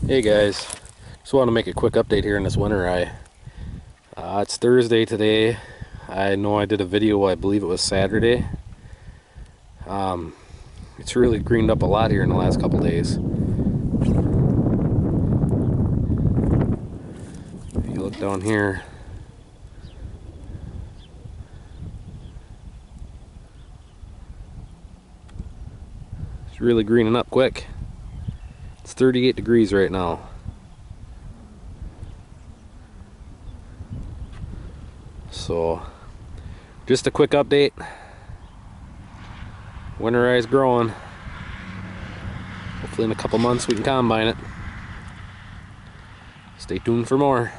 Hey guys, just want to make a quick update here in this winter eye. It's Thursday today. I know I did a video, I believe it was Saturday. It's really greened up a lot here in the last couple days. If you look down here, it's really greening up quick. It's 38 degrees right now. So, just a quick update. Winter eye's growing. Hopefully in a couple months we can combine it. Stay tuned for more.